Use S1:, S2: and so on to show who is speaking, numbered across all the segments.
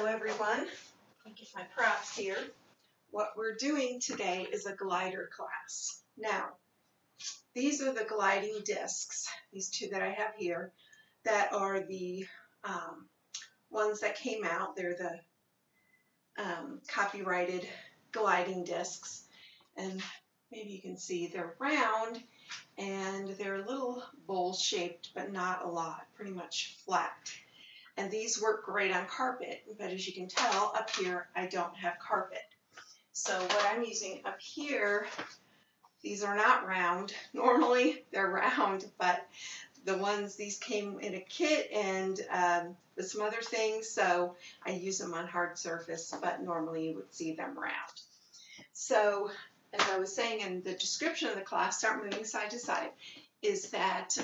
S1: Hello everyone, let me get my props here. What we're doing today is a glider class. Now, these are the gliding discs, these two that I have here, that are the ones that came out. They're the copyrighted gliding discs, and maybe you can see they're round and they're a little bowl shaped, but not a lot, pretty much flat. And these work great on carpet, but as you can tell, up here I don't have carpet. So what I'm using up here, these are not round. Normally they're round, but these came in a kit and with some other things, so I use them on hard surface, but normally you would see them round. So as I was saying in the description of the class, start moving side to side, is that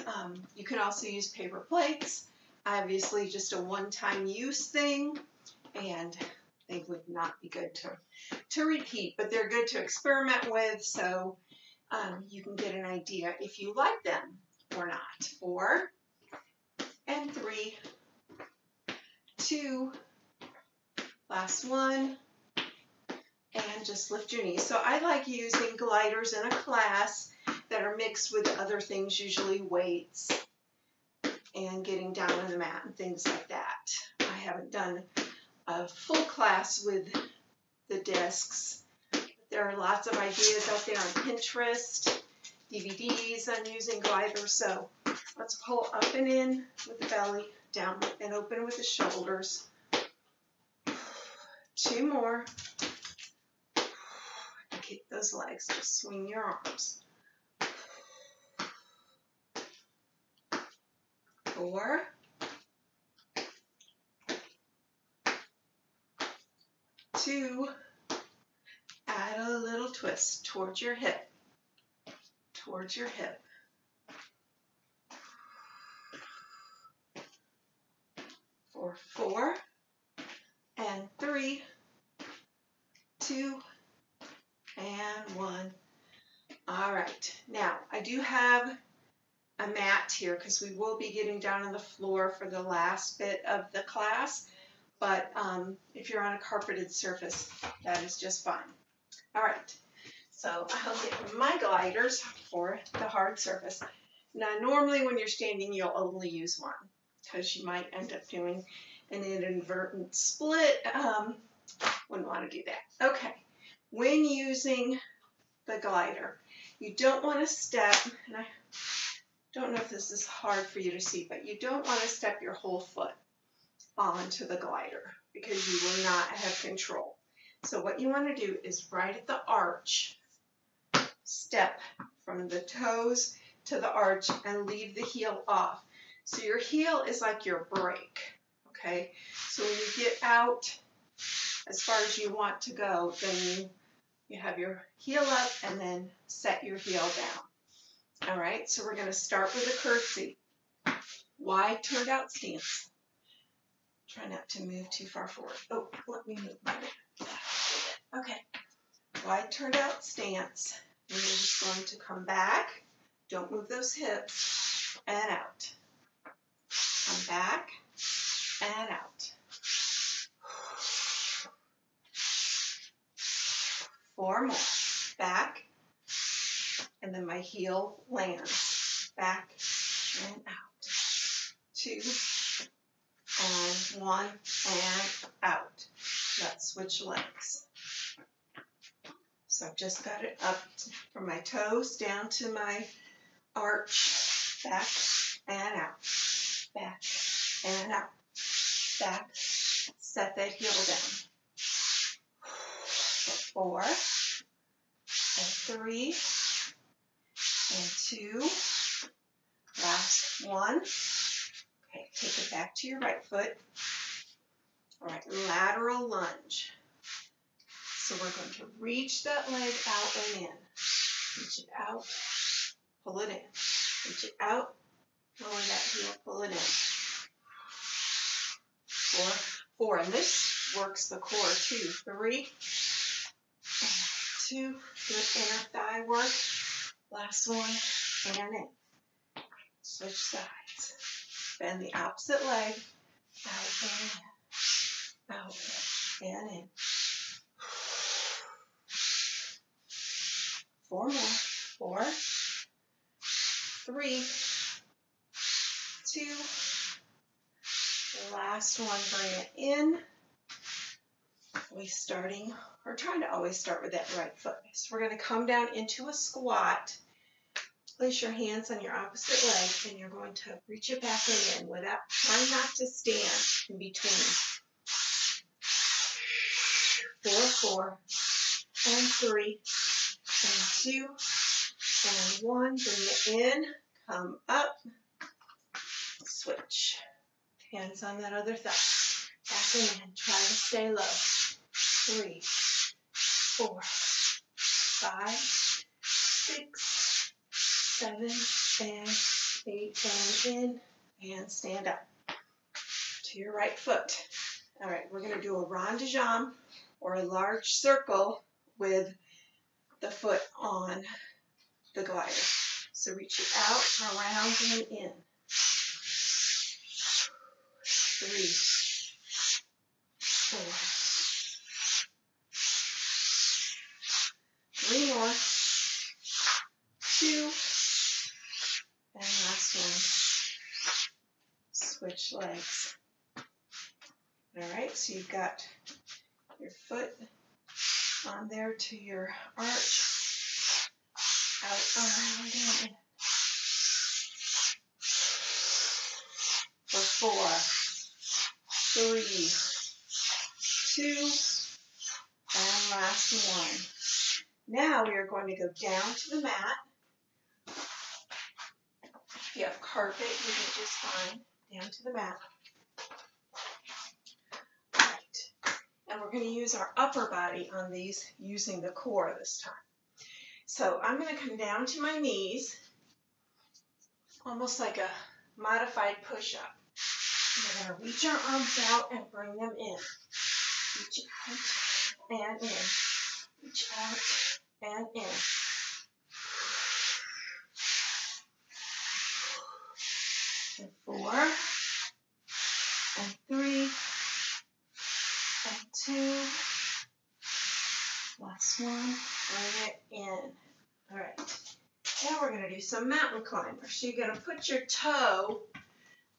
S1: you can also use paper plates. Obviously just a one-time use thing, and they would not be good to repeat, but they're good to experiment with, so you can get an idea if you like them or not. 4 and 3, 2, last one, and just lift your knees. So I like using gliders in a class that are mixed with other things, usually weights, and getting down on the mat and things like that. I haven't done a full class with the discs. There are lots of ideas out there on Pinterest, DVDs on using gliders. So let's pull up and in with the belly, down and open with the shoulders. 2 more. Kick those legs, just swing your arms. 4, 2, add a little twist towards your hip, towards your hip. 4, and 3, 2, and 1. All right, now I do have a mat here because we will be getting down on the floor for the last bit of the class, but if you're on a carpeted surface, that is just fine. All right, so I'll get my gliders for the hard surface. Now normally when you're standing you'll only use one because you might end up doing an inadvertent split. Wouldn't want to do that. Okay, when using the glider, you don't want to step, and I don't know if this is hard for you to see, but you don't want to step your whole foot onto the glider because you will not have control. So what you want to do is right at the arch, step from the toes to the arch and leave the heel off. So your heel is like your brake, okay? So when you get out as far as you want to go, then you have your heel up and then set your heel down. All right, so we're going to start with a curtsy. Wide turned out stance. Try not to move too far forward. Oh, let me move my leg. Okay, wide turned out stance. And we're just going to come back. Don't move those hips. And out. Come back and out. 4 more. Back. And then my heel lands. Back and out. 2 and 1 and out. Let's switch legs. So I've just got it up from my toes down to my arch. Back and out. Back and out. Back. Set that heel down. 4 and 3 and 2. Last one. Okay, take it back to your right foot. All right, lateral lunge. So we're going to reach that leg out and in. Reach it out, pull it in. Reach it out, lower that heel, pull it in. 4, and this works the core too. 3, and 2, good inner thigh work. Last one, and in. Switch sides. Bend the opposite leg, out and in. out, and in. 4 more. 4, 3, 2, last one, bring it in. We're trying to always start with that right foot. So we're going to come down into a squat. Place your hands on your opposite leg, and you're going to reach it back and in without trying not to stand in between. 4, 4, and 3, and 2, and 1. Bring it in, come up, switch. Hands on that other thigh. Back and in. Try to stay low. 3, 4, 5, 6, 7, and 8, and in, and stand up to your right foot. All right, we're going to do a rond de jambe, or a large circle with the foot on the glider. So reach it out, around, and in. 3, 4, 3 more, 2, and last one. Switch legs. All right, so you've got your foot on there to your arch, out, around, and in. For 4, 3, 2, and last one. Now we are going to go down to the mat. If you have carpet, you can just fine. Down to the mat. All right. And we're going to use our upper body on these using the core this time. So I'm going to come down to my knees, almost like a modified push-up. We're going to reach our arms out and bring them in. Reach out and in. Reach out and in. And 4, and 3, and 2. Last one. Bring it in. All right. Now we're going to do some mountain climbers. So you're going to put your toe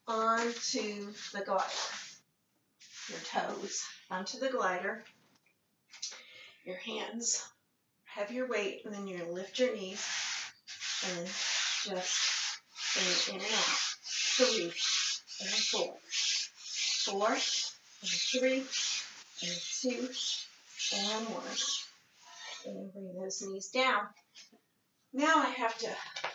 S1: onto the glider. Your toes onto the glider. Your hands have your weight, and then you're going to lift your knees and just bring it in and out. 3, and 4. 4, and 3, and 2, and 1. And bring those knees down. Now I have to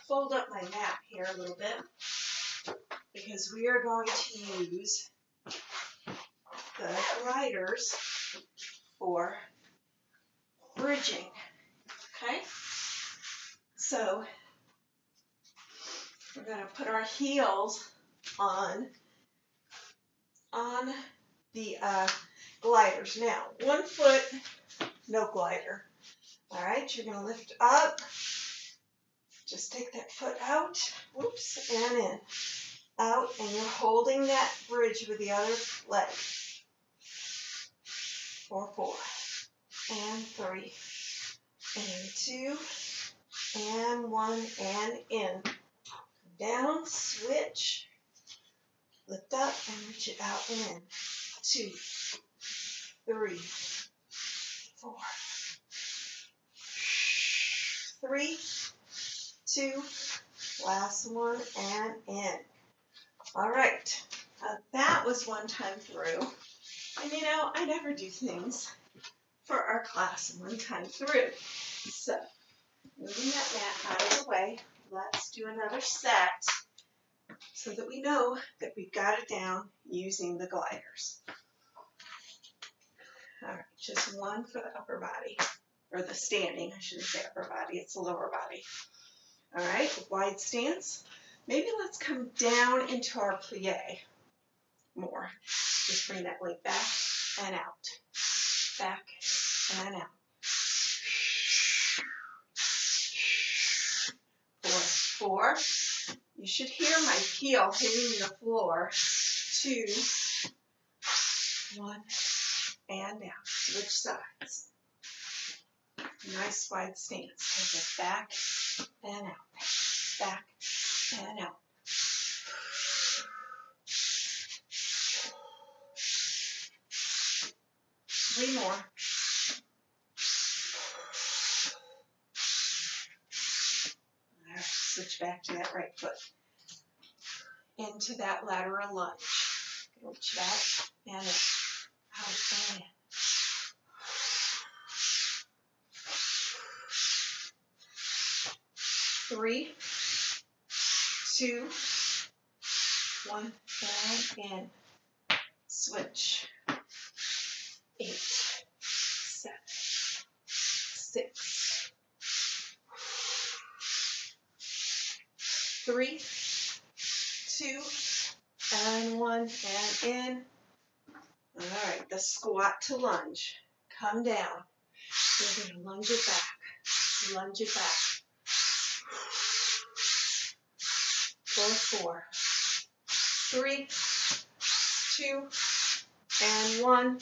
S1: fold up my mat here a little bit, because we are going to use the gliders for bridging. Okay? So we're going to put our heels on the gliders. Now, 1 foot, no glider. All right, you're going to lift up. Just take that foot out. Whoops, and in. Out, and you're holding that bridge with the other leg. 4, 4, and 3, and 2, and 1, and in. Down, switch, lift up, and reach it out and in. 2, 3, 4, 3, 2, last one, and in. All right, that was one time through. And you know, I never do things for our class one time through. So, moving that mat out of the way, let's do another set so that we know that we've got it down using the gliders. All right, just one for the upper body, or the standing, I shouldn't say upper body, it's the lower body. All right, wide stance. Maybe let's come down into our plie more. Just bring that leg back and out. Back and out. 4, 4. You should hear my heel hitting the floor. 2, 1, and down. Switch sides. Nice wide stance. Take it back and out. Back and out. Three more. All right, switch back to that right foot. Into that lateral lunge. Reach back and in. Out and in. Three, two, one, and in. Switch. 8, 7, 6, 3, 2, and 1, and in. All right, the squat to lunge. Come down. You're going to lunge it back. Lunge it back. 4, 3, 2, and 1,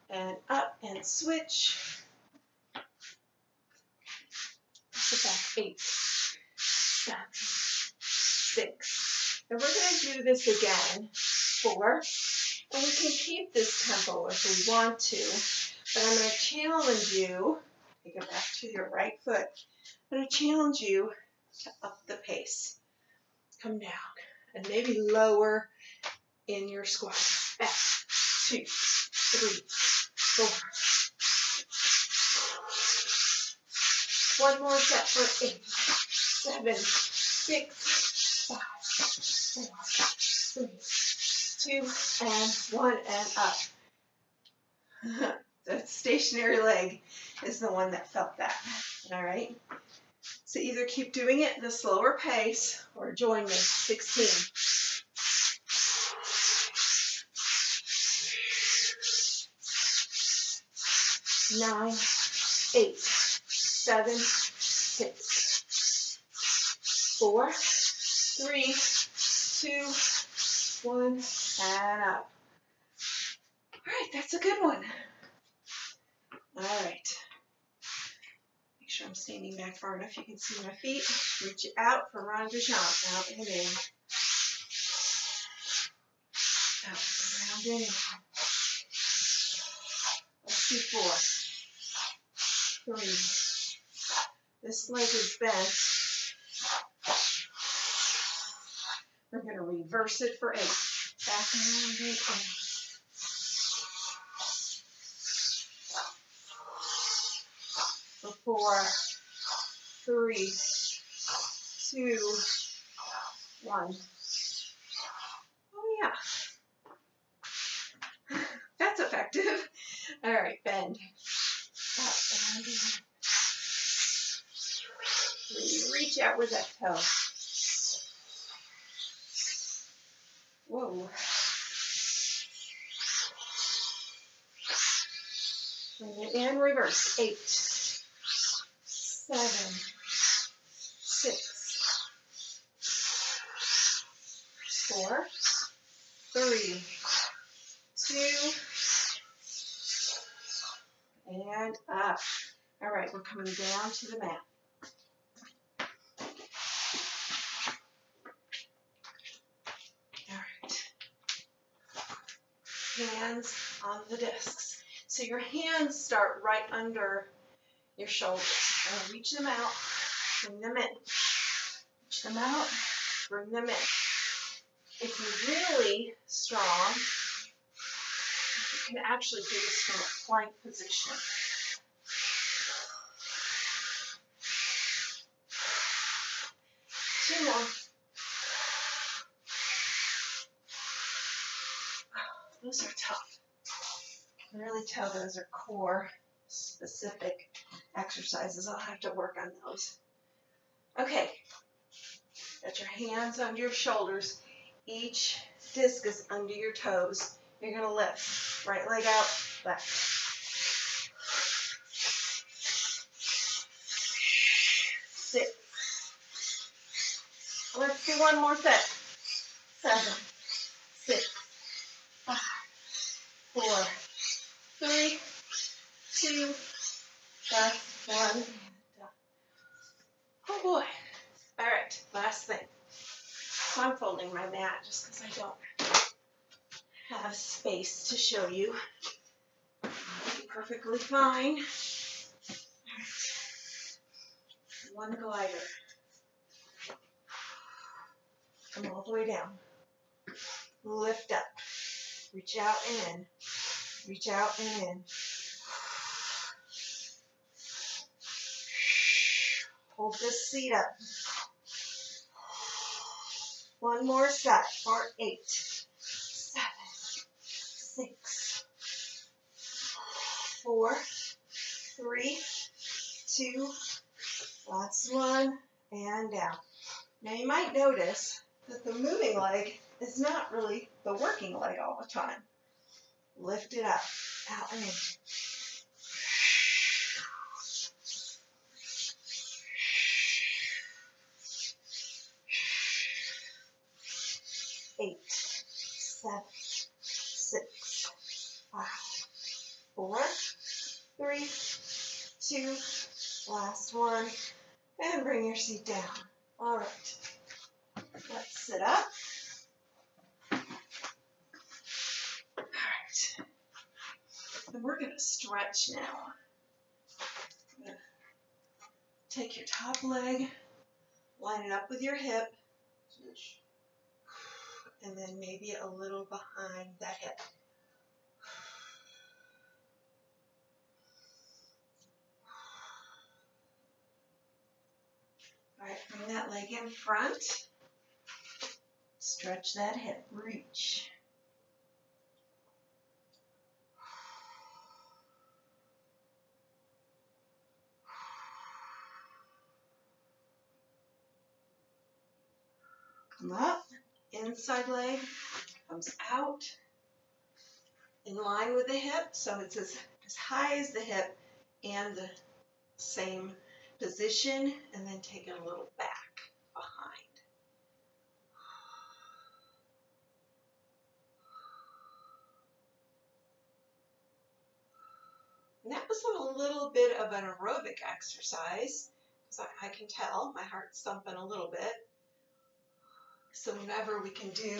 S1: and up and switch. Put back. 8, 7, 6. And we're going to do this again. 4. And we can keep this tempo if we want to, but I'm going to challenge you. Take it back to your right foot. I'm going to challenge you to up the pace. Come down and maybe lower in your squat. Back. 2, 3, 4. One more set for 8, 7, 6, 5, 4, 3, 2, and 1, and up. The stationary leg is the one that felt that. All right. So either keep doing it at a slower pace or join me. 16. 9, 8, 7, 6, 4, 3, 2, 1, and up. All right, that's a good one. All right. Make sure I'm standing back far enough you can see my feet. Reach it out for round de jambe. Out and in. Out, round and in. Let's do 4, 3. This leg is bent. We're going to reverse it for 8. Back and in. For 4, 3, 2, 1. Oh yeah. That's effective. All right, bend. Up and in. Reach out with that toe. Whoa. Bring it in, reverse. 8, 7, 6, 4, 3, 2, and up. All right, we're coming down to the mat. Hands on the discs. So your hands start right under your shoulders. And reach them out, bring them in. Reach them out, bring them in. If you're really strong, you can actually do this from a plank position. Two more. Those are tough. I can really tell those are core specific exercises. I'll have to work on those. Okay. Got your hands under your shoulders. Each discus under your toes. You're going to lift. Right leg out, left. 6. Let's do one more set. 7, 6, 5, 4, this because I don't have space to show you. It'll be perfectly fine. All right. One glider. Come all the way down. Lift up. Reach out and in. Reach out and in. Hold this seat up. One more set for 8, 7, 6, 4, 3, 2, last one, and down. Now you might notice that the moving leg is not really the working leg all the time. Lift it up, out and in. 8, 7, 6, 5, 4, 3, 2, last one, and bring your seat down. All right, let's sit up. All right, and we're going to stretch now. Take your top leg, line it up with your hip, and then maybe a little behind that hip. All right, bring that leg in front. Stretch that hip, reach. Come up, inside leg comes out in line with the hip, so it's as high as the hip and the same position, and then take it a little back behind. And that was a little bit of an aerobic exercise, because I can tell my heart's thumping a little bit. So whenever we can do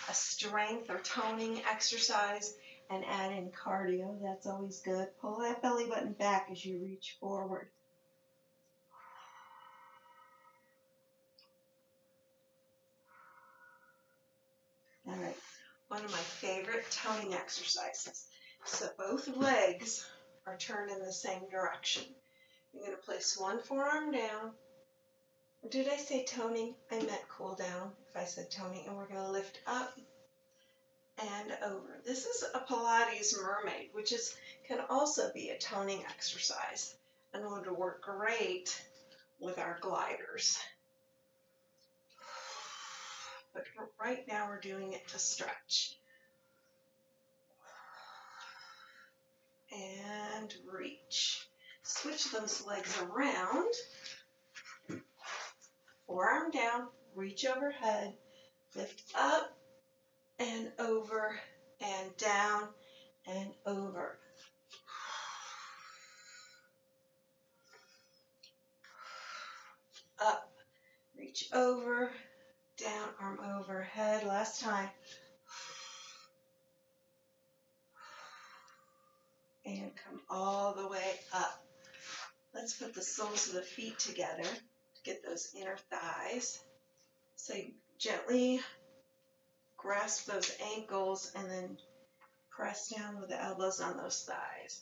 S1: a strength or toning exercise and add in cardio, that's always good. Pull that belly button back as you reach forward. All right, one of my favorite toning exercises. So both legs are turned in the same direction. You're going to place one forearm down. Did I say toning? I meant cool down if I said toning. And we're going to lift up and over. This is a Pilates mermaid, which can also be a toning exercise and would work great with our gliders. But right now we're doing it to stretch. And reach. Switch those legs around. Forearm down, reach overhead, lift up and over and down and over. Up, reach over, down, arm overhead. Last time. And come all the way up. Let's put the soles of the feet together to get those inner thighs. So you gently grasp those ankles and then press down with the elbows on those thighs.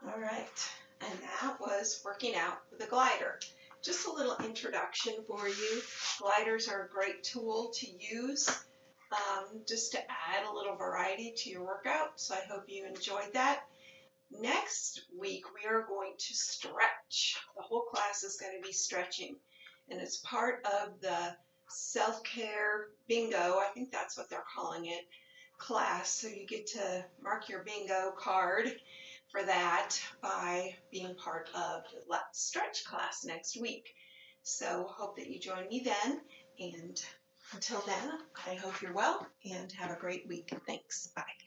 S1: All right, and that was working out with a glider. Just a little introduction for you. Gliders are a great tool to use just to add a little variety to your workout, so I hope you enjoyed that. Next week, we are going to stretch. The whole class is going to be stretching, and it's part of the self-care bingo, I think that's what they're calling it, class. So you get to mark your bingo card for that by being part of the Let's Stretch class next week. So hope that you join me then, and Until then, I hope you're well and have a great week. Thanks. Bye.